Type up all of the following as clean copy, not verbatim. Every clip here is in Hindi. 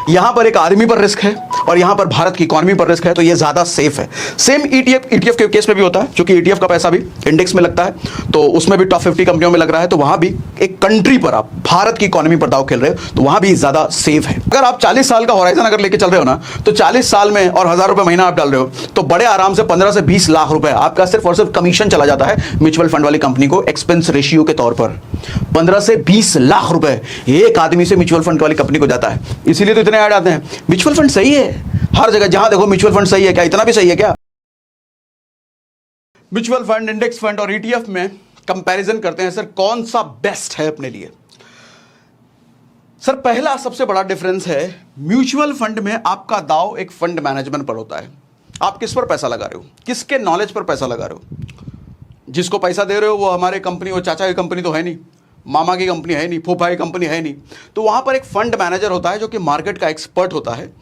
यहां पर एक आदमी पर रिस्क है और यहां पर भारत की इकोनॉमी पर रिस्क है, तो ये ज्यादा सेफ है। सेम ईटीएफ के केस में भी होता है, क्योंकि ईटीएफ का पैसा भी इंडेक्स में लगता है, तो उसमें भी टॉप 50 कंपनियों में लग रहा है, तो वहां भी एक कंट्री पर आप भारत की इकोनॉमी पर दाव खेल रहे हो, तो वहां भी ज्यादा सेफ है। अगर आप 40 साल का होराइजन अगर लेके चल रहे हो ना, तो 40 साल में और 1000 रुपए महीना आप डाल रहे हो, तो बड़े आराम से 15 से 20 लाख रुपए आपका सिर्फ और सिर्फ कमीशन चला जाता है म्यूचुअल फंड वाली कंपनी को, एक्सपेंस रेशियो के तौर पर 15 से 20 लाख रुपए एक आदमी से म्यूचुअल फंड वाली कंपनी को जाता है। इसीलिए तो इतने ऐड आते हैं, म्यूचुअल फंड सही है हर जगह, जहां देखो म्यूचुअल फंड सही है। क्या इतना भी सही है क्या? म्यूचुअल फंड, इंडेक्स फंड और ईटीएफ में कंपैरिजन करते हैं सर, कौन सा बेस्ट है अपने लिए। सर पहला सबसे बड़ा डिफरेंस है, म्यूचुअल फंड में आपका दाव एक फंड मैनेजमेंट पर होता है। आप किस पर पैसा लगा रहे हो, किसके नॉलेज पर पैसा लगा रहे हो। जिसको पैसा दे रहे हो वो हमारे कंपनी, वो चाचा की कंपनी तो है नहीं, मामा की कंपनी है नहीं, फूफा की कंपनी है नहीं, तो वहाँ पर एक फंड मैनेजर होता है जो कि मार्केट का एक्सपर्ट होता है,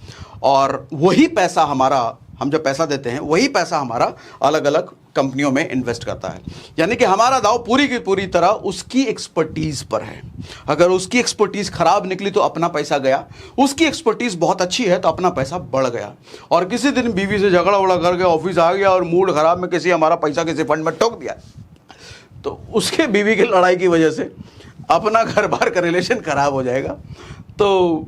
और वही पैसा हमारा, हम जब पैसा देते हैं वही पैसा हमारा अलग अलग कंपनियों में इन्वेस्ट करता है। यानी कि हमारा दाव पूरी की पूरी तरह उसकी एक्सपर्टीज पर है। अगर उसकी एक्सपर्टीज खराब निकली तो अपना पैसा गया, उसकी एक्सपर्टीज बहुत अच्छी है तो अपना पैसा बढ़ गया। और किसी दिन बीवी से झगड़ा उगड़ा करके ऑफिस आ गया और मूड खराब में किसी हमारा पैसा किसी फंड में ठोक दिया, तो उसके बीवी की लड़ाई की वजह से अपना घर बार का रिलेशन खराब हो जाएगा। तो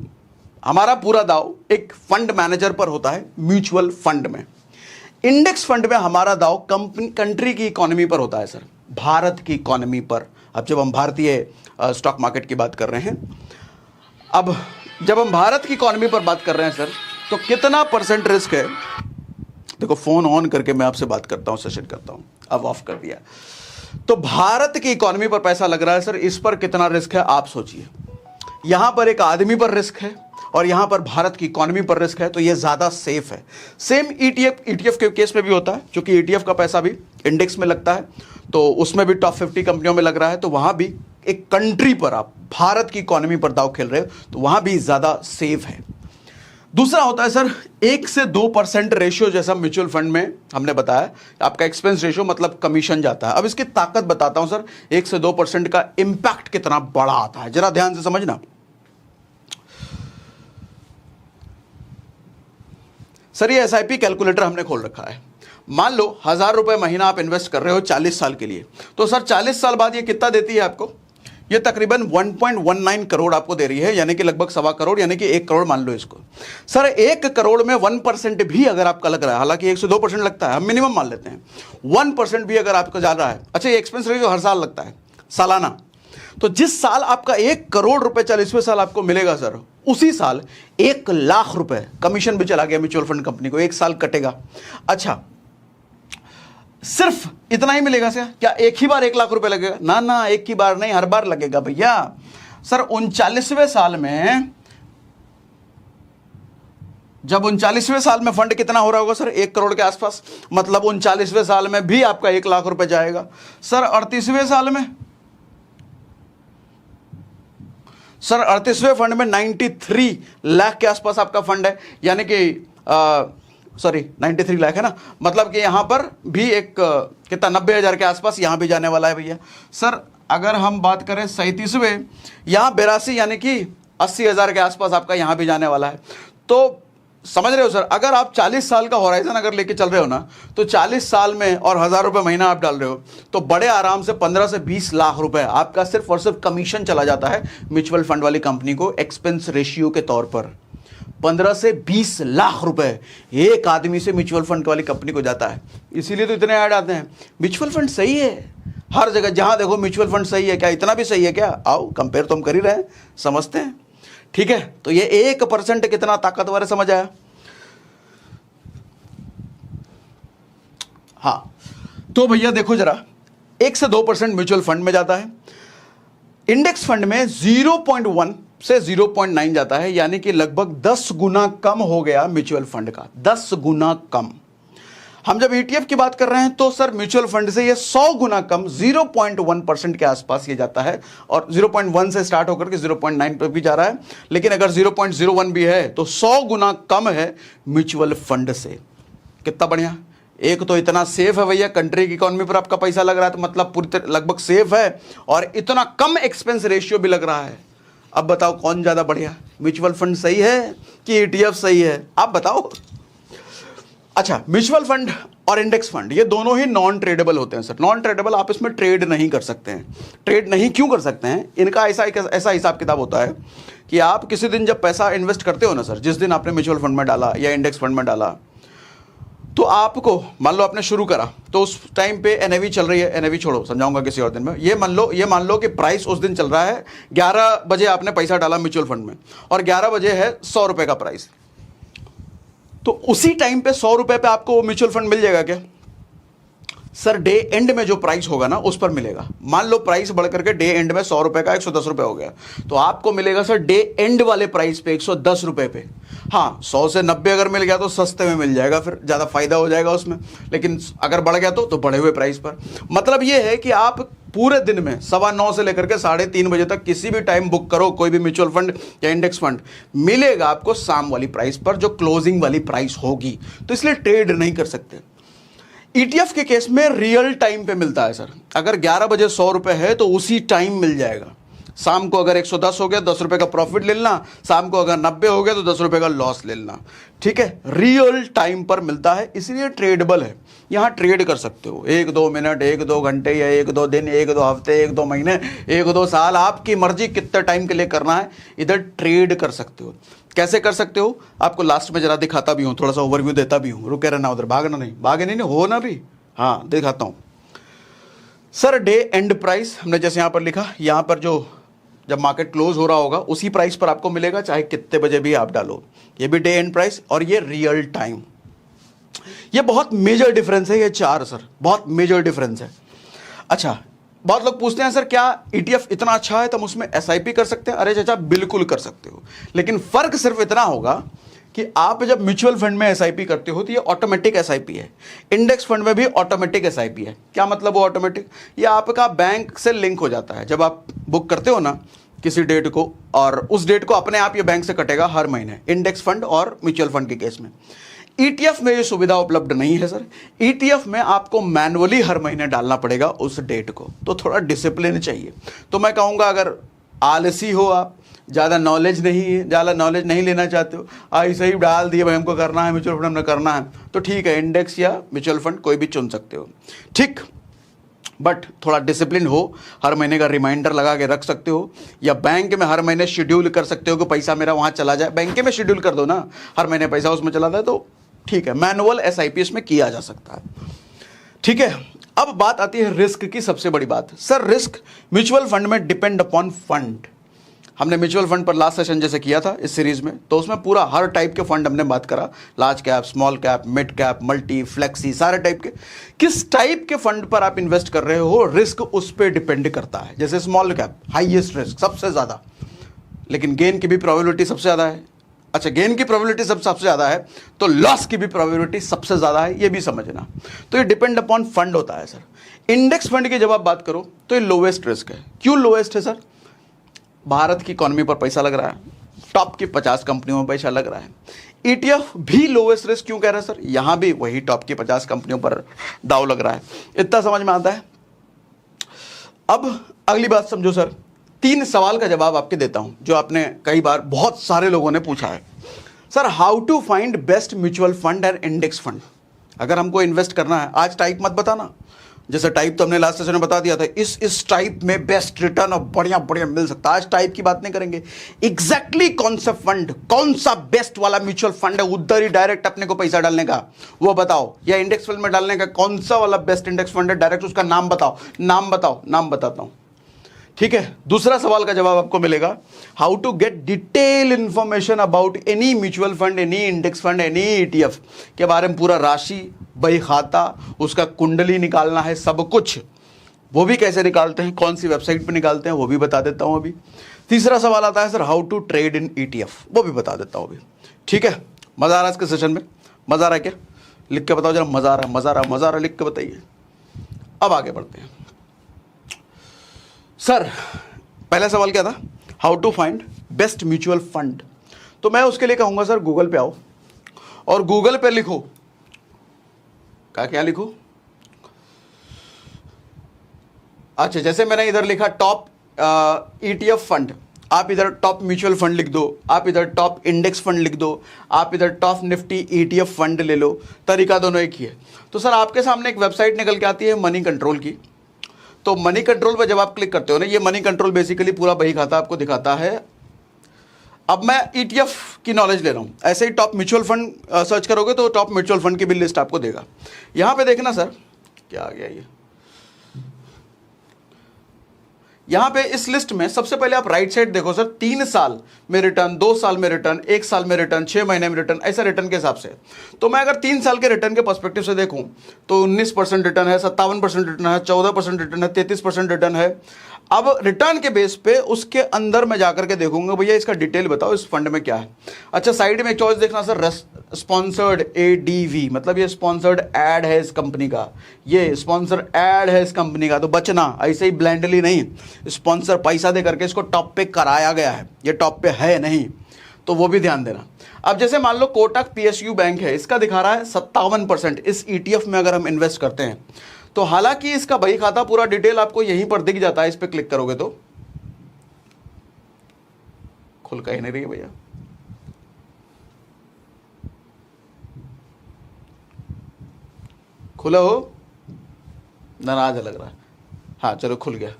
हमारा पूरा दाव एक फंड मैनेजर पर होता है म्यूचुअल फंड में। इंडेक्स फंड में हमारा दाव कंट्री की इकोनॉमी पर होता है सर, भारत की इकोनॉमी पर। अब जब हम भारतीय स्टॉक मार्केट की बात कर रहे हैं, अब जब हम भारत की इकोनॉमी पर बात कर रहे हैं सर, तो कितना परसेंट रिस्क है। देखो फोन ऑन करके मैं आपसे बात करता हूं, सेशन करता हूं, अब ऑफ कर दिया। तो भारत की इकोनॉमी पर पैसा लग रहा है सर, इस पर कितना रिस्क है आप सोचिए। यहां पर एक आदमी पर रिस्क है और यहां पर भारत की इकोनॉमी पर रिस्क है, तो यह ज्यादा सेफ है। सेम ईटीएफ के केस में भी होता है, क्योंकि ईटीएफ का पैसा भी इंडेक्स में लगता है, तो उसमें भी टॉप 50 कंपनियों में लग रहा है, तो वहां भी एक कंट्री पर आप भारत की इकोनॉमी पर दाव खेल रहे हो, तो वहां भी ज्यादा सेफ है। दूसरा होता है सर 1 से 2% रेशियो, जैसा म्यूचुअल फंड में हमने बताया, आपका एक्सपेंस रेशियो मतलब कमीशन जाता है। अब इसकी ताकत बताता हूं सर, 1 से 2% का इंपैक्ट कितना बड़ा आता है, जरा ध्यान से समझना। सर ये एसआईपी कैलकुलेटर हमने खोल रखा है। मान लो 1000 रुपए महीना आप इन्वेस्ट कर रहे हो 40 साल के लिए, तो सर 40 साल बाद ये कितना देती है आपको? ये तकरीबन 1.19 करोड़ आपको दे रही है, यानी कि लगभग 1.25 करोड़, यानी कि 1 करोड़ मान लो इसको। सर 1 करोड़ में 1% भी अगर आपका लग रहा है, हालांकि 1 से 2% लगता है, हम मिनिमम मान लेते हैं, 1% भी अगर आपका जा रहा है, अच्छा ये एक्सपेंस रेशियो हर साल लगता है सालाना, तो जिस साल आपका 1 करोड़ रुपए 40वें साल आपको मिलेगा सर, उसी साल 1 लाख रुपए कमीशन भी चला गया म्यूचुअल फंड कंपनी को, 1 साल कटेगा। अच्छा सिर्फ इतना ही मिलेगा सर? क्या एक ही बार 1 लाख रुपए लगेगा? ना ना, एक ही बार नहीं, हर बार लगेगा भैया। सर 39वें साल में, जब 39वें साल में फंड कितना हो रहा होगा सर? 1 करोड़ के आसपास, मतलब 39वें साल में भी आपका 1 लाख रुपए जाएगा। सर 38वें साल में, सर 38वें फंड में 93 लाख के आसपास आपका फंड है, यानी कि सॉरी 93 लाख है ना, मतलब कि यहां पर भी एक कितना 90,000 के आसपास यहां भी जाने वाला है भैया। सर अगर हम बात करें 37वें, यहां 82 यानी कि 80,000 के आसपास आपका यहां भी जाने वाला है। तो समझ रहे हो सर, अगर आप 40 साल का होराइजन अगर लेके चल रहे हो ना, तो 40 साल में और 1000 रुपए महीना आप डाल रहे हो, तो बड़े आराम से 15 से 20 लाख रुपए आपका सिर्फ और सिर्फ कमीशन चला जाता है म्यूचुअल फंड वाली कंपनी को, एक्सपेंस रेशियो के तौर पर। 15 से 20 लाख रुपए एक आदमी से म्यूचुअल फंड वाली कंपनी को जाता है। इसीलिए तो इतने ऐड आते हैं, म्यूचुअल फंड सही है हर जगह, जहां देखो म्यूचुअल फंड सही है। क्या इतना भी सही है क्या? आओ कंपेयर तो हम कर ही रहे हैं, समझते हैं, ठीक है। तो ये 1% कितना ताकतवर है, समझ आया? हाँ, तो भैया देखो जरा, 1 से 2% म्यूचुअल फंड में जाता है, इंडेक्स फंड में 0.1 से 0.9 जाता है, यानी कि लगभग 10 गुना कम हो गया म्यूचुअल फंड का, 10 गुना कम। हम जब ईटीएफ की बात कर रहे हैं तो सर म्यूचुअल फंड से ये 100 गुना कम, 0.1% के आसपास ये जाता है, और 0.1 से स्टार्ट होकर के 0.9 पर भी जा रहा है, लेकिन अगर 0.01 भी है तो 100 गुना कम है म्यूचुअल फंड से। कितना बढ़िया। एक तो इतना सेफ है भैया, कंट्री की इकोनॉमी पर आपका पैसा लग रहा है, तो मतलब पूरी लगभग सेफ है, और इतना कम एक्सपेंस रेशियो भी लग रहा है। अब बताओ कौन ज्यादा बढ़िया? म्यूचुअल फंड सही है कि ETF सही है, आप बताओ। अच्छा, म्यूचुअल फंड और इंडेक्स फंड ये दोनों ही नॉन ट्रेडेबल होते हैं सर। नॉन ट्रेडेबल, आप इसमें ट्रेड नहीं कर सकते हैं। ट्रेड नहीं क्यों कर सकते हैं? इनका ऐसा हिसाब किताब होता है कि आप किसी दिन जब पैसा इन्वेस्ट करते हो ना सर, जिस दिन आपने म्यूचुअल फंड में डाला या इंडेक्स फंड में डाला, तो आपको मान लो आपने शुरू करा तो उस टाइम पे NAV चल रही है, NAV छोड़ो, समझाऊंगा किसी और दिन में। ये मान लो कि प्राइस उस दिन चल रहा है 11 बजे आपने पैसा डाला म्यूचुअल फंड में और 11 बजे है 100 रुपए का प्राइस, तो उसी टाइम पे 100 रुपए पे आपको म्यूचुअल फंड मिल जाएगा क्या? सर डे एंड में जो प्राइस होगा ना उस पर मिलेगा। मान लो प्राइस बढ़ करके डे एंड में 100 रुपए का 110 रुपए हो गया, तो आपको मिलेगा सर डे एंड वाले प्राइस पे 110 रुपए पे। हाँ, 100 से 90 अगर मिल गया तो सस्ते में मिल जाएगा, फिर ज़्यादा फायदा हो जाएगा उसमें। लेकिन अगर बढ़ गया तो बढ़े हुए प्राइस पर। मतलब ये है कि आप पूरे दिन में 9:15 से लेकर के 3:30 बजे तक किसी भी टाइम बुक करो कोई भी म्यूचुअल फंड या इंडेक्स फंड, मिलेगा आपको शाम वाली प्राइस पर जो क्लोजिंग वाली प्राइस होगी। तो इसलिए ट्रेड नहीं कर सकते। ETF के केस में रियल टाइम पे मिलता है सर। अगर 11 बजे 100 रुपए है तो उसी टाइम मिल जाएगा। शाम को अगर 110 हो गया 10 रुपए का प्रॉफिट ले लेना, शाम को अगर 90 हो गया तो 10 रुपए का लॉस ले लेना। ठीक है, रियल टाइम पर मिलता है, इसलिए ट्रेडेबल है। यहाँ ट्रेड कर सकते हो 1-2 मिनट, 1-2 घंटे या 1-2 दिन, 1-2 हफ्ते, 1-2 महीने, 1-2 साल, आपकी मर्जी कितने टाइम के लिए करना है, इधर ट्रेड कर सकते हो। कैसे कर सकते हो आपको लास्ट में जरा दिखाता भी हूँ, थोड़ा सा ओवरव्यू देता भी हूँ। रुके रहना, उधर भागना नहीं, भागे नहीं हो ना भी। हाँ दिखाता हूँ सर। डे एंड प्राइस हमने जैसे यहाँ पर लिखा, यहाँ पर जो जब मार्केट क्लोज हो रहा होगा उसी प्राइस पर आपको मिलेगा, चाहे कितने बजे भी आप डालो। ये भी डे एंड प्राइस और ये रियल टाइम। ये बहुत मेजर डिफरेंस है, ये चार सर बहुत मेजर डिफरेंस है। अच्छा, बहुत लोग पूछते हैं सर क्या ETF इतना अच्छा है तो हम उसमें SIP कर सकते हैं? अरे चाचा बिल्कुल कर सकते हो, लेकिन फर्क सिर्फ इतना होगा कि आप जब म्यूचुअल फंड में SIP करते हो तो ये ऑटोमेटिक SIP है, इंडेक्स फंड में भी ऑटोमेटिक SIP है। क्या मतलब वो ऑटोमेटिक? ये आपका बैंक से लिंक हो जाता है। जब आप बुक करते हो ना किसी डेट को, और उस डेट को अपने आप ये बैंक से कटेगा हर महीने, इंडेक्स फंड और म्यूचुअल फंड के केस में। ETF में ये सुविधा उपलब्ध नहीं है सर। ETF में आपको मैनुअली हर महीने डालना पड़ेगा उस डेट को, तो थोड़ा डिसिप्लिन चाहिए। तो मैं कहूँगा अगर आलसी हो आप, ज़्यादा नॉलेज नहीं है, ज़्यादा नॉलेज नहीं लेना चाहते हो, ऐसे ही डाल दिए भाई हमको करना है म्यूचुअल फंड हमने करना है, तो ठीक है, इंडेक्स या म्यूचुअल फंड कोई भी चुन सकते हो, ठीक। बट थोड़ा डिसिप्लिन हो, हर महीने का रिमाइंडर लगा के रख सकते हो, या बैंक में हर महीने शेड्यूल कर सकते हो कि पैसा मेरा वहाँ चला जाए। बैंक में शेड्यूल कर दो ना, हर महीने पैसा उसमें चला जाए, तो ठीक है। मैनुअल SIP इसमें किया जा सकता है, ठीक है। अब बात आती है रिस्क की, सबसे बड़ी बात सर। रिस्क म्यूचुअल फंड में डिपेंड अपॉन फंड। हमने म्यूचुअल फंड पर लास्ट सेशन जैसे किया था इस सीरीज में, तो उसमें पूरा हर टाइप के फंड हमने बात करा, large cap, small cap, mid cap, multi, flexi, सारे टाइप के। किस टाइप के फंड पर आप इन्वेस्ट कर रहे हो, रिस्क उस पर डिपेंड करता है। जैसे स्मॉल कैप हाईएस्ट रिस्क सबसे ज़्यादा, लेकिन गेन की भी प्रोबेबिलिटी सबसे ज़्यादा है। अच्छा, गेन की प्रोबेबिलिटी सबसे ज़्यादा है तो लॉस की भी प्रोबेबिलिटी सबसे ज़्यादा है, ये भी समझना। तो ये डिपेंड अपॉन फंड होता है सर। इंडेक्स फंड की जब आप बात करो तो ये लोवेस्ट रिस्क है। क्यों लोवेस्ट है सर? भारत की इकोनॉमी पर पैसा लग रहा है, टॉप की 50 कंपनियों में पैसा लग रहा है। ETF भी लोवेस्ट रिस्क क्यों कह रहे हैं सर? यहाँ भी वही टॉप की 50 कंपनियों पर दाव लग रहा है। इतना समझ में आता है। अब अगली बात समझो सर, 3 सवाल का जवाब आपके देता हूं जो आपने कई बार बहुत सारे लोगों ने पूछा है। Sir, how to find best mutual fund and index fund? अगर हमको इन्वेस्ट करना है, आज टाइप मत बताना, जैसे टाइप तो हमने लास्ट सेशन में बता दिया था, इस टाइप में बेस्ट रिटर्न और बढ़िया बढ़िया मिल सकता है। आज टाइप की बात नहीं करेंगे, एग्जैक्टली कौन सा फंड, कौन सा बेस्ट वाला म्यूचुअल फंड है उधर ही डायरेक्ट अपने को पैसा डालने का, वो बताओ। या इंडेक्स फंड में डालने का कौन सा वाला बेस्ट इंडेक्स फंड है, डायरेक्ट उसका नाम बताओ। नाम बताओ, नाम बताता हूं, ठीक है। दूसरा सवाल का जवाब आपको मिलेगा, how to get detail information about any mutual fund, any index fund, any ETF के बारे में, पूरा राशि, बही खाता, उसका कुंडली निकालना है, सब कुछ। वो भी कैसे निकालते हैं, कौन सी वेबसाइट पे निकालते हैं, वो भी बता देता हूं अभी। तीसरा सवाल आता है sir, how to trade in ETF, वो भी बता देता हूं अभी, ठीक है। मजा आ रहा है इसके सेशन में? मजा आ रहा है क्या? लिख के बताओ जरा, मजा आ रहा है, मजा आ रहा है, मजा आ रहा है, लिख के बताइए। अब आगे बढ़ते हैं सर। पहला सवाल क्या था? How to find best mutual fund. तो मैं उसके लिए कहूंगा सर, गूगल पे आओ और गूगल पे लिखो, क्या लिखो? अच्छा, जैसे मैंने इधर लिखा टॉप ETF फंड, आप इधर टॉप म्यूचुअल फंड लिख दो, आप इधर टॉप इंडेक्स फंड लिख दो, आप इधर टॉप निफ्टी ETF फंड ले लो, तरीका दोनों एक ही है। तो सर आपके सामने एक वेबसाइट निकल के आती है मनी कंट्रोल की। तो मनी कंट्रोल पर जब आप क्लिक करते हो ना, ये मनी कंट्रोल बेसिकली पूरा बही खाता आपको दिखाता है। अब मैं ETF की नॉलेज ले रहा हूँ, ऐसे ही टॉप म्यूचुअल फंड सर्च करोगे तो टॉप म्यूचुअल फंड की भी लिस्ट आपको देगा। यहाँ पे देखना सर क्या आ गया, ये यहाँ पे इस लिस्ट में सबसे पहले आप राइट साइड देखो सर, 3 साल में रिटर्न, 2 साल में रिटर्न, 1 साल में रिटर्न, 6 महीने में रिटर्न, ऐसा रिटर्न के हिसाब से। तो मैं अगर 3 साल के रिटर्न के पर्सपेक्टिव से देखूं तो 19% रिटर्न है, 57% रिटर्न है, 14% रिटर्न है, 33% रिटर्न है। अब रिटर्न के बेस पे उसके अंदर मैं जाकर के देखूंगा भैया इसका डिटेल बताओ इस फंड में क्या है। अच्छा, साइड में एक चॉइस देखना सर, स्पॉन्सर्ड ADV, मतलब ये स्पॉन्सर्ड ऐड है इस कंपनी का, ये स्पॉन्सर ऐड है इस कंपनी का। तो बचना ऐसे ही ब्लाइंडली नहीं, स्पॉन्सर पैसा दे करके इसको टॉप पे कराया गया है, ये टॉप पे है नहीं, तो वो भी ध्यान देना। अब जैसे मान लो कोटक PSU बैंक है, इसका दिखा रहा है 57% इस ETF में अगर हम इन्वेस्ट करते हैं। तो हालांकि इसका बही खाता पूरा डिटेल आपको यहीं पर दिख जाता है, इस पे क्लिक करोगे तो खुल का ही नहीं रही है भैया, खुला हो, नाराज लग रहा है। हाँ चलो खुल गया।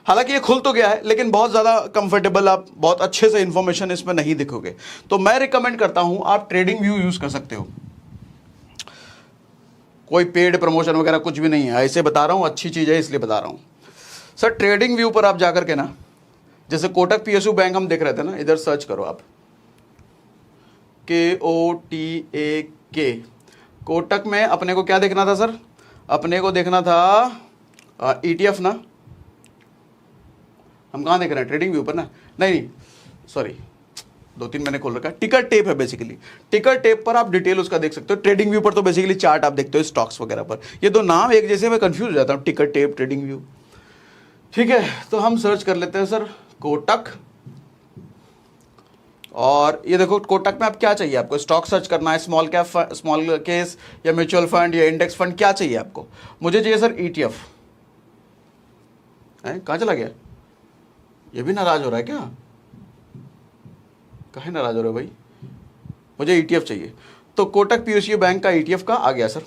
हालांकि ये खुल तो गया है लेकिन बहुत ज़्यादा कंफर्टेबल, आप बहुत अच्छे से इंफॉर्मेशन इसमें नहीं दिखोगे। तो मैं रिकमेंड करता हूं आप ट्रेडिंग व्यू यूज़ कर सकते हो, कोई पेड प्रमोशन वगैरह कुछ भी नहीं है, ऐसे बता रहा हूँ, अच्छी चीज़ है इसलिए बता रहा हूँ सर। ट्रेडिंग व्यू पर आप जाकर के ना, जैसे कोटक PSU बैंक हम देख रहे थे ना, इधर सर्च करो आप KOTAK, कोटक में अपने को क्या देखना था सर, अपने को देखना था ETF ना, हम कहाँ देख रहे हैं ट्रेडिंग व्यू पर ना, नहीं सॉरी 2-3 मैंने खोल रखा है। टिकर टेप है बेसिकली, टिकर टेप पर आप डिटेल उसका देख सकते हो। ट्रेडिंग व्यू पर तो बेसिकली चार्ट आप देखते हो स्टॉक्स वगैरह पर। ये दो नाम एक जैसे, मैं कंफ्यूज हो जाता हूँ, टिकर टेप, ट्रेडिंग व्यू। ठीक है, तो हम सर्च कर लेते हैं सर कोटक, और ये देखो कोटक में आप क्या चाहिए, आपको स्टॉक सर्च करना है, स्मॉल कैप, स्मॉल केस या म्यूचुअल फंड या इंडेक्स फंड, क्या चाहिए आपको? मुझे चाहिए सर ETF। कहाँ चला गया, ये भी नाराज हो रहा है क्या? काहे नाराज हो रहे हो भाई? मुझे ETF चाहिए। तो कोटक PSU बैंक का ETF का आ गया सर,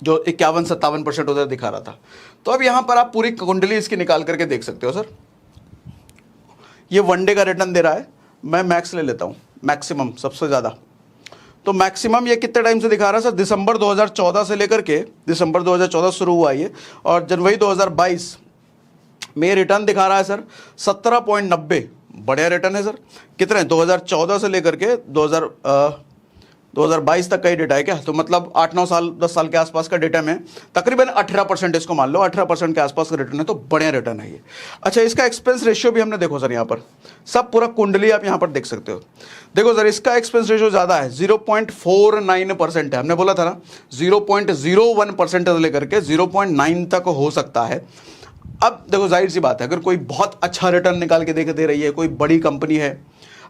जो 51-57% उधर दिखा रहा था। तो अब यहाँ पर आप पूरी कुंडली इसकी निकाल करके देख सकते हो सर। ये 1 डे का रिटर्न दे रहा है, मैं मैक्स ले लेता हूँ, मैक्सिमम सबसे ज़्यादा। तो मैक्सिमम ये कितने टाइम से दिखा रहा है सर, दिसंबर 2014 से लेकर के, दिसंबर 2014 शुरू हुआ ये, और जनवरी 2022 में रिटर्न दिखा रहा है सर 17.90। बढ़िया रिटर्न है सर। कितने, 2014 से लेकर के 2022 तक का ही डेटा है क्या? तो मतलब 8-9 साल, 10 साल के आसपास का डेटा में तकरीबन 18%, इसको मान लो 18% के आसपास का रिटर्न है, तो बढ़िया रिटर्न है ये। अच्छा, इसका एक्सपेंस रेशियो भी हमने देखो सर, यहाँ पर सब पूरा कुंडली आप यहाँ पर देख सकते हो। देखो सर, इसका एक्सपेंस रेशियो ज़्यादा है, 0.49% है। हमने बोला था ना 0.01% से लेकर के 0.9 तक हो सकता है। अब देखो, जाहिर सी बात है, अगर कोई बहुत अच्छा रिटर्न निकाल के दे रही है, कोई बड़ी कंपनी है,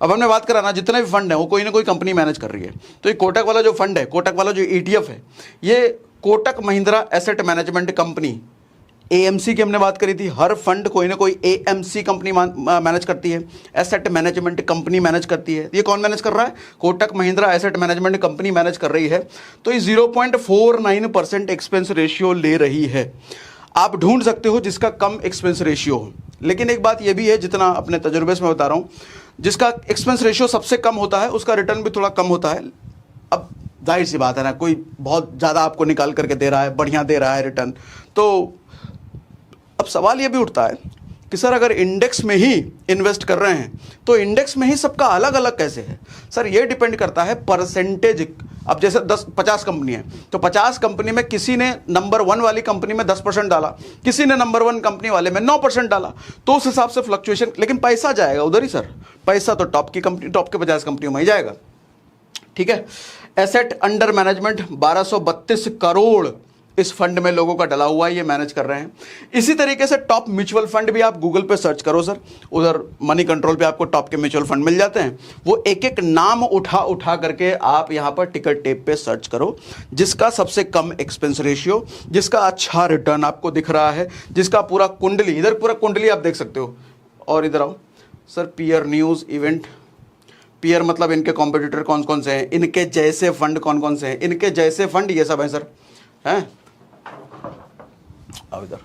अब हमने बात करा ना, जितने भी फंड है वो कोई ना कोई कंपनी मैनेज कर रही है। तो ये कोटक वाला जो फंड है, कोटक वाला जो ETF है, ये Kotak Mahindra asset management company, AMC की हमने बात करी थी। हर फंड कोई ना कोई AMC कंपनी मैनेज करती है, एसेट मैनेजमेंट कंपनी मैनेज करती है। ये कौन मैनेज कर रहा है? Kotak Mahindra asset management company manage कर रही है। तो ये 0.49% एक्सपेंस रेशियो ले रही है। आप ढूंढ सकते हो जिसका कम एक्सपेंस रेशियो हो, लेकिन एक बात यह भी है, जितना अपने तजुर्बे से मैं बता रहा हूँ, जिसका एक्सपेंस रेशियो सबसे कम होता है उसका रिटर्न भी थोड़ा कम होता है। अब जाहिर सी बात है ना, कोई बहुत ज़्यादा आपको निकाल करके दे रहा है, बढ़िया दे रहा है रिटर्न, तो अब सवाल ये भी उठता है कि सर अगर इंडेक्स में ही इन्वेस्ट कर रहे हैं तो इंडेक्स में ही सबका अलग अलग कैसे है? सर ये डिपेंड करता है परसेंटेज। अब जैसे 50 कंपनी है, तो 50 कंपनी में किसी ने नंबर 1 वाली कंपनी में 10% डाला, किसी ने नंबर 1 कंपनी वाले में 9% डाला, तो उस हिसाब से फ्लक्चुएशन, लेकिन पैसा जाएगा उधर ही सर। पैसा तो टॉप की कंपनी, टॉप के 50 कंपनियों में ही जाएगा। ठीक है, एसेट अंडर मैनेजमेंट 1232 करोड़ इस फंड में लोगों का डला हुआ है, ये मैनेज कर रहे हैं। इसी तरीके से टॉप म्यूचुअल फंड भी आप गूगल पे सर्च करो सर, उधर मनी कंट्रोल पे आपको टॉप के म्यूचुअल फंड मिल जाते हैं। वो एक एक नाम उठा करके आप यहाँ पर टिकट टेप पे सर्च करो, जिसका सबसे कम एक्सपेंस रेशियो, जिसका अच्छा रिटर्न आपको दिख रहा है, जिसका पूरा कुंडली, इधर पूरा कुंडली आप देख सकते हो। और इधर आओ, sir peer news event, peer मतलब इनके कॉम्पिटिटर कौन कौन से हैं, इनके जैसे फंड कौन कौन से हैं, इनके जैसे फंड ये सब हैं सर, हैं। अब इधर,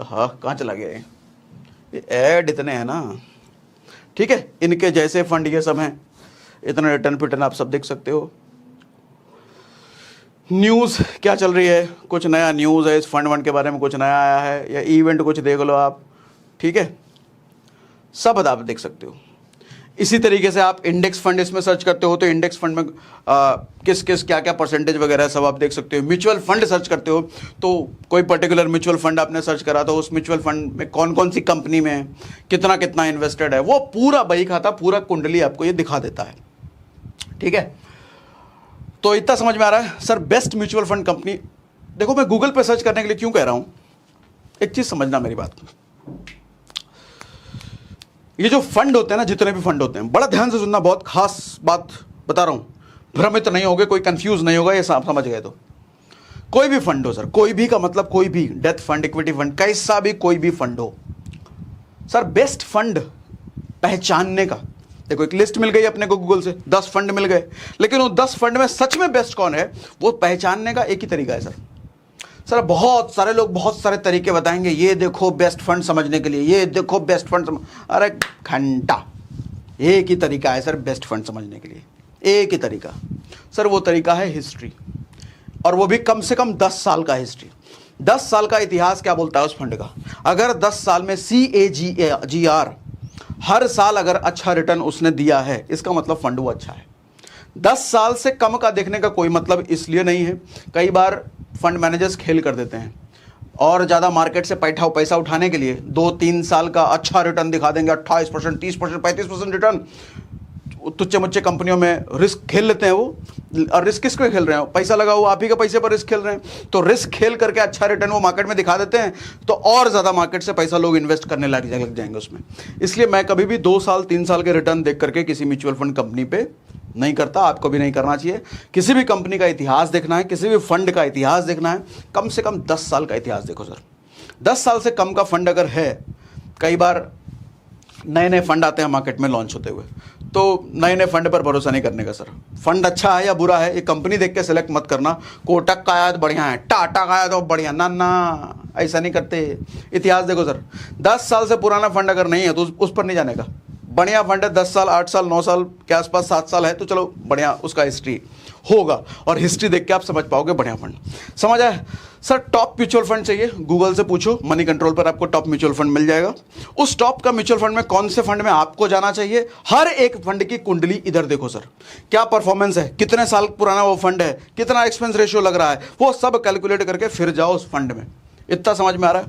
हाँ कहाँ चला गया ये ऐड इतने हैं ना, ठीक है। इनके जैसे फंड ये सब हैं, इतना रिटर्न पिटर्न आप सब देख सकते हो। न्यूज़ क्या चल रही है, कुछ नया न्यूज़ है इस फंड वंड के बारे में, कुछ नया आया है, या इवेंट कुछ देख लो आप, ठीक है, सब आप देख सकते हो। इसी तरीके से आप इंडेक्स फंड इसमें सर्च करते हो तो इंडेक्स फंड में किस किस क्या क्या परसेंटेज वगैरह सब आप देख सकते हो। म्यूचुअल फंड सर्च करते हो तो कोई पर्टिकुलर म्यूचुअल फंड आपने सर्च करा तो उस म्यूचुअल फंड में कौन कौन सी कंपनी में कितना कितना इन्वेस्टेड है, वो पूरा बही खाता, पूरा कुंडली आपको ये दिखा देता है, ठीक है। तो इतना समझ में आ रहा है sir. Best mutual fund company, देखो मैं गूगल पे सर्च करने के लिए क्यों कह रहा हूँ, एक चीज़ समझना मेरी बात, ये जो फंड होते हैं ना, जितने भी फंड होते हैं, बड़ा ध्यान से सुनना, बहुत खास बात बता रहा हूं, भ्रमित नहीं होगे, कोई कंफ्यूज नहीं होगा, ये आप समझ गए तो। कोई भी फंड हो सर, कोई भी का मतलब कोई भी, डेथ फंड, इक्विटी फंड, कैसा भी कोई भी फंड हो सर, बेस्ट फंड पहचानने का, देखो एक लिस्ट मिल गई अपने को गूगल से, 10 फंड मिल गए, लेकिन वो 10 फंड में सच में बेस्ट कौन है वो पहचानने का एक ही तरीका है सर। सर बहुत सारे लोग बहुत सारे तरीके बताएंगे, ये देखो बेस्ट फंड समझने के लिए, ये देखो बेस्ट फंड अरे घंटा, एक ही तरीका है सर बेस्ट फंड समझने के लिए, एक ही तरीका सर, वो तरीका है हिस्ट्री, और वो भी कम से कम 10 साल का हिस्ट्री। 10 साल का इतिहास क्या बोलता है उस फंड का। अगर 10 साल में CAGR हर साल अगर अच्छा रिटर्न उसने दिया है, इसका मतलब फंड वो अच्छा है। 10 साल से कम का देखने का कोई मतलब इसलिए नहीं है, कई बार फंड मैनेजर्स खेल कर देते हैं और ज़्यादा मार्केट से पैसा उठाने के लिए 2-3 साल का अच्छा रिटर्न दिखा देंगे, 28%, 30%, 35% रिटर्न, तुच्चे मुच्चे कंपनियों में रिस्क खेल लेते हैं वो। और रिस्क किसको खेल रहे हो, पैसा लगा हुआ आप ही के पैसे पर रिस्क खेल रहे हैं, तो रिस्क खेल करके अच्छा रिटर्न वो मार्केट में दिखा देते हैं, तो और ज़्यादा मार्केट से पैसा लोग इन्वेस्ट करने लग जाएंगे उसमें। इसलिए मैं कभी भी 2 साल 3 साल के रिटर्न देख करके किसी म्यूचुअल फंड कंपनी पे नहीं करता, आपको भी नहीं करना चाहिए। किसी भी कंपनी का इतिहास देखना है, किसी भी फंड का इतिहास देखना है, कम से कम 10 साल का इतिहास देखो सर। 10 साल से कम का फंड अगर है, कई बार नए नए फंड आते हैं मार्केट में लॉन्च होते हुए, तो नए नए फंड पर भरोसा नहीं करने का सर। फंड अच्छा है या बुरा है ये कंपनी देख के सेलेक्ट मत करना, कोटक का आया तो बढ़िया है, टाटा का आया तो बढ़िया, ना ऐसा नहीं करते। इतिहास देखो सर, 10 साल से पुराना फंड अगर नहीं है तो उस पर नहीं जाने का। बढ़िया फंड है, 10 साल 8 साल 9 साल के आसपास, 7 साल है तो चलो बढ़िया, उसका हिस्ट्री होगा, और हिस्ट्री देख के आप समझ पाओगे बढ़िया फंड। समझ आए सर। टॉप म्यूचुअल फंड चाहिए, गूगल से पूछो, मनी कंट्रोल पर आपको टॉप म्यूचुअल फंड मिल जाएगा। उस टॉप का म्यूचुअल फंड में कौन से फंड में आपको जाना चाहिए, हर एक फंड की कुंडली इधर देखो सर, क्या परफॉर्मेंस है, कितने साल पुराना वो फंड है, कितना एक्सपेंस रेशियो लग रहा है, वो सब कैलकुलेट करके फिर जाओ उस फंड में। इतना समझ में आ रहा है।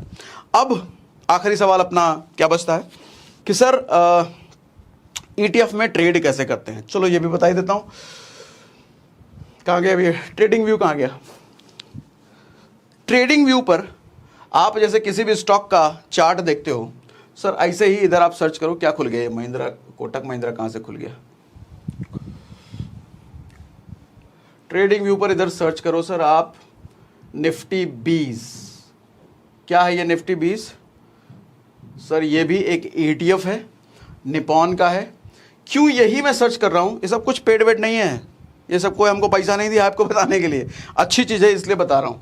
अब आखिरी सवाल अपना क्या बचता है कि सर ETF में ट्रेड कैसे करते हैं, चलो ये भी बता ही देता हूं। कहाँ गया अभी ट्रेडिंग व्यू, कहाँ गया। ट्रेडिंग व्यू पर आप जैसे किसी भी स्टॉक का चार्ट देखते हो सर, ऐसे ही इधर आप सर्च करो, क्या खुल गया, महिंद्रा, कोटक महिंद्रा कहाँ से खुल गया। ट्रेडिंग व्यू पर इधर सर्च करो सर आप, निफ्टी 20, क्या है ये निफ्टी 20 सर, ये भी एक ETF है, निपॉन का है। क्यों यही मैं सर्च कर रहा हूं, ये सब कुछ पेड वेड नहीं है, ये सब कोई हमको पैसा नहीं दिया आपको बताने के लिए, अच्छी चीज़ है इसलिए बता रहा हूं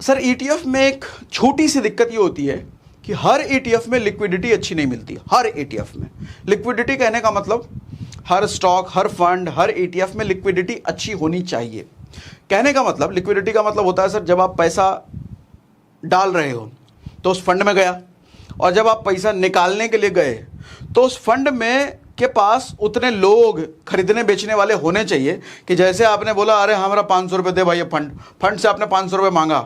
सर। ETF में एक छोटी सी दिक्कत ये होती है कि हर ETF में लिक्विडिटी अच्छी नहीं मिलती। हर ETF में लिक्विडिटी कहने का मतलब हर स्टॉक, हर फंड, हर ETF में लिक्विडिटी अच्छी होनी चाहिए। कहने का मतलब, लिक्विडिटी का मतलब होता है सर, जब आप पैसा डाल रहे हो तो उस फंड में गया, और जब आप पैसा निकालने के लिए गए तो उस फंड में के पास उतने लोग खरीदने बेचने वाले होने चाहिए कि जैसे आपने बोला अरे हमारा 500 रुपये दे भाई, फंड से आपने 500 रुपये मांगा,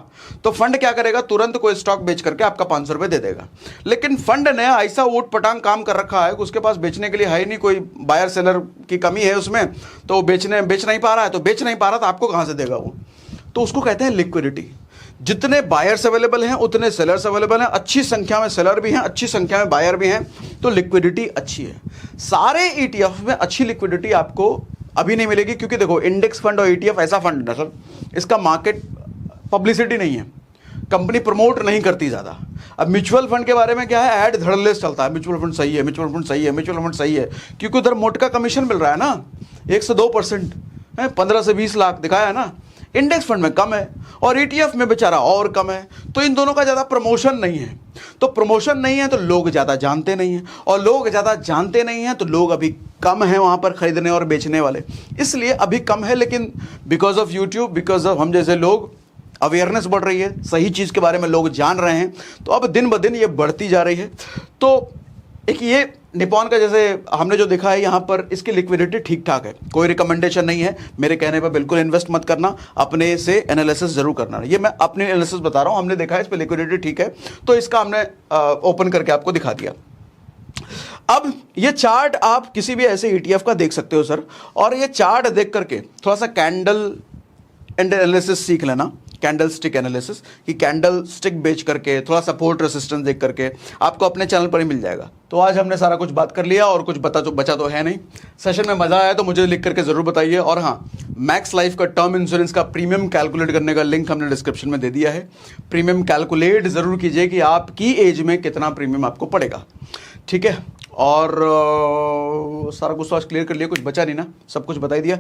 तो फंड क्या करेगा, तुरंत कोई स्टॉक बेच करके आपका 500 रुपये दे देगा। लेकिन फंड ने ऐसा ऊट पटांग काम कर रखा है कि उसके पास बेचने के लिए है ही नहीं, कोई बायर सेलर की कमी है उसमें, तो वो बेच नहीं पा रहा है, तो बेच नहीं पा रहा, तो आपको कहाँ से देगा वो, तो उसको कहते हैं लिक्विडिटी। जितने बायर्स अवेलेबल हैं उतने सेलर्स अवेलेबल हैं, अच्छी संख्या में सेलर भी हैं, अच्छी संख्या में बायर भी हैं, तो लिक्विडिटी अच्छी है। सारे ETF में अच्छी लिक्विडिटी आपको अभी नहीं मिलेगी, क्योंकि देखो इंडेक्स फंड और ETF ऐसा फंड है सर, इसका मार्केट पब्लिसिटी नहीं है, कंपनी प्रमोट नहीं करती ज़्यादा। अब म्यूचुअल फंड के बारे में क्या है, ऐड धड़ल्ले से चलता है, म्यूचुअल फंड सही है, म्यूचुअल फंड सही है, म्यूचुअल फंड सही है, क्योंकि उधर मोटका कमीशन मिल रहा है ना, 1 से 2% है, 15 से 20 लाख दिखाया है ना। इंडेक्स फंड में कम है और ETF में बेचारा और कम है, तो इन दोनों का ज़्यादा प्रमोशन नहीं है। तो प्रमोशन नहीं है तो लोग ज़्यादा जानते नहीं हैं, और लोग ज़्यादा जानते नहीं हैं तो लोग अभी कम हैं वहाँ पर खरीदने और बेचने वाले, इसलिए अभी कम है। लेकिन because of YouTube, because of हम जैसे लोग, अवेयरनेस बढ़ रही है, सही चीज़ के बारे में लोग जान रहे हैं, तो अब दिन ब दिन ये बढ़ती जा रही है। तो एक ये निपॉन का जैसे हमने जो देखा है यहाँ पर, इसकी लिक्विडिटी ठीक ठाक है, कोई रिकमेंडेशन नहीं है, मेरे कहने पर बिल्कुल इन्वेस्ट मत करना, अपने से एनालिसिस जरूर करना। ये मैं अपने एनालिसिस बता रहा हूँ, हमने देखा है इस पर लिक्विडिटी ठीक है, तो इसका हमने ओपन करके आपको दिखा दिया। अब ये चार्ट आप किसी भी ऐसे ETF का देख सकते हो सर, और ये चार्ट देख करके थोड़ा सा कैंडल एनालिसिस सीख लेना, कैंडल स्टिक एनालिसिस, कि कैंडल स्टिक बेच करके थोड़ा सपोर्ट रेसिस्टेंस देख करके आपको अपने चैनल पर ही मिल जाएगा। तो आज हमने सारा कुछ बात कर लिया, और कुछ बचा तो है नहीं। सेशन में मज़ा आया तो मुझे लिख करके ज़रूर बताइए। और हाँ, मैक्स लाइफ का टर्म इंश्योरेंस का प्रीमियम कैलकुलेट करने का लिंक हमने डिस्क्रिप्शन में दे दिया है। प्रीमियम कैलकुलेट ज़रूर कीजिए कि आपकी एज में कितना प्रीमियम आपको पड़ेगा, ठीक है। और सारा कुछ तो आज क्लियर कर लिया, कुछ बचा नहीं ना, सब कुछ बता ही दिया।